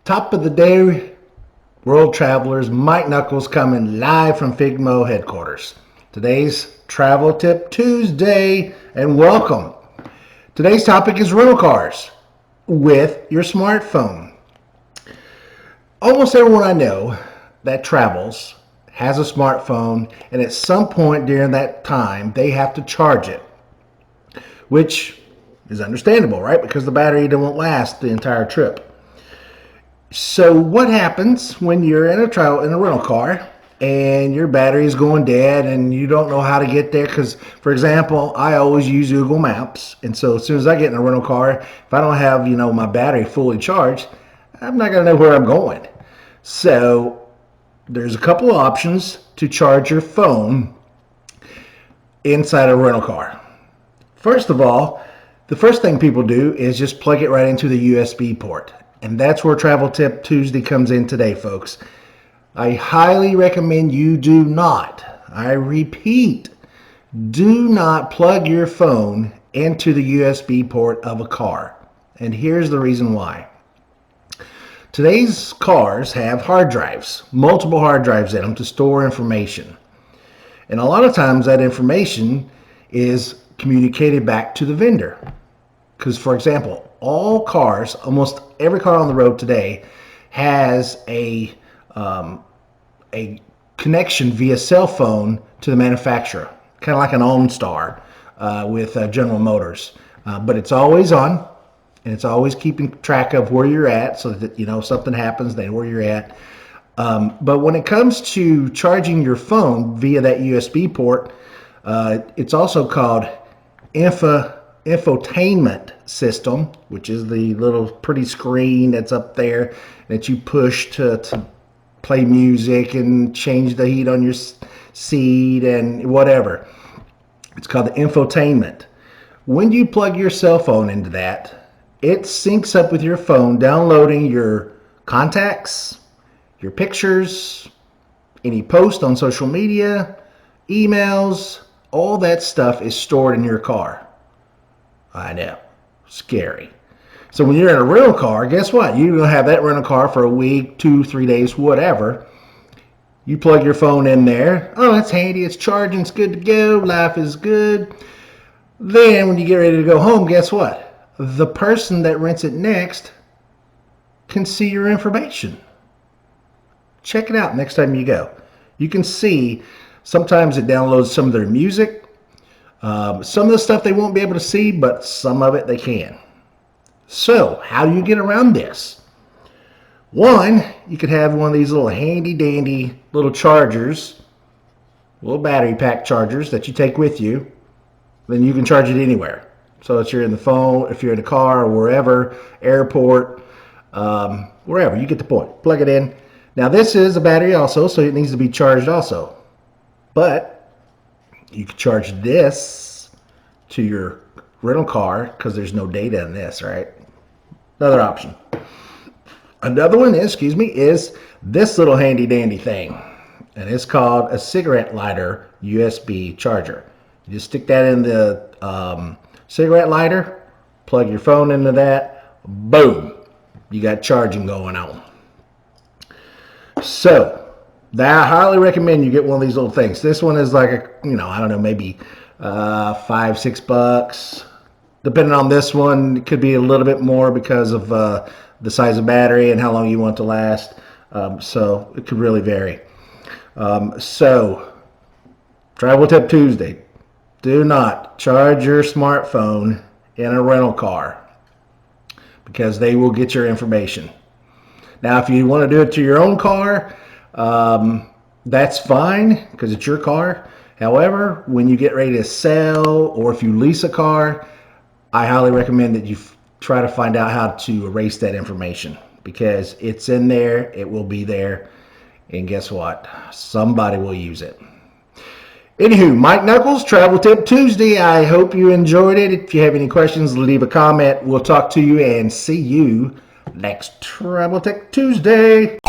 Top of the day, world travelers. Mike Knuckles coming live from Figmo headquarters. Today's Travel Tip Tuesday, and welcome. Today's topic is rental cars with your smartphone. Almost everyone I know that travels has a smartphone, and at some point during that time, they have to charge it, which is understandable, right? Because the battery won't last the entire trip. So what happens when you're in a rental car and your battery is going dead and you don't know how to get there? Because, for example, I always use Google Maps, and so as soon as I get in a rental car, if I don't have my battery fully charged, I'm not going to know where I'm going. So there's a couple of options to charge your phone inside a rental car. First of all, the first thing people do is just plug it right into the USB port. And that's where Travel Tip Tuesday comes in today, folks. I highly recommend you do not, I repeat, do not plug your phone into the USB port of a car. And here's the reason why. Today's cars have hard drives, multiple hard drives in them to store information. And a lot of times that information is communicated back to the vendor. Because, for example, all cars, almost every car on the road today has a connection via cell phone to the manufacturer, kind of like an OnStar with General Motors. But it's always on, and it's always keeping track of where you're at, so that if something happens, they know where you're at. But when it comes to charging your phone via that USB port, it's also called infotainment system, which is the little pretty screen that's up there that you push to play music and change the heat on your seat and whatever. It's called the infotainment. When you plug your cell phone into that, it syncs up with your phone, downloading your contacts, your pictures, any post on social media, emails, all that stuff is stored in your car. I know, scary. So when you're in a rental car, guess what? You're going to have that rental car for a week, 2-3 days, whatever. You plug your phone in there. Oh, it's handy. It's charging. It's good to go. Life is good. Then when you get ready to go home, guess what? The person that rents it next can see your information. Check it out next time you go. You can see sometimes it downloads some of their music. Some of the stuff they won't be able to see, but some of it they can. So, how do you get around this? One, you could have one of these little handy dandy little chargers, little battery pack chargers that you take with you. Then you can charge it anywhere. So if you're in the phone, if you're in a car or wherever, airport, wherever, you get the point. Plug it in. Now this is a battery also, so it needs to be charged also. But you can charge this to your rental car because there's no data in this, right? Another option. Another one is this little handy dandy thing. And it's called a cigarette lighter USB charger. You just stick that in the cigarette lighter, plug your phone into that, boom, you got charging going on. So, I highly recommend you get one of these little things. This one is like I don't know, maybe $5-6. Depending on this one, it could be a little bit more because of the size of battery and how long you want it to last. So it could really vary. So, Travel Tip Tuesday. Do not charge your smartphone in a rental car because they will get your information. Now, if you want to do it to your own car, that's fine because it's your car. However, when you get ready to sell or if you lease a car, I highly recommend that you try to find out how to erase that information because it's in there, it will be there, and guess what? Somebody will use it. Anywho, Mike Knuckles, Travel Tip Tuesday. I hope you enjoyed it. If you have any questions, leave a comment. We'll talk to you and see you next Travel Tip Tuesday.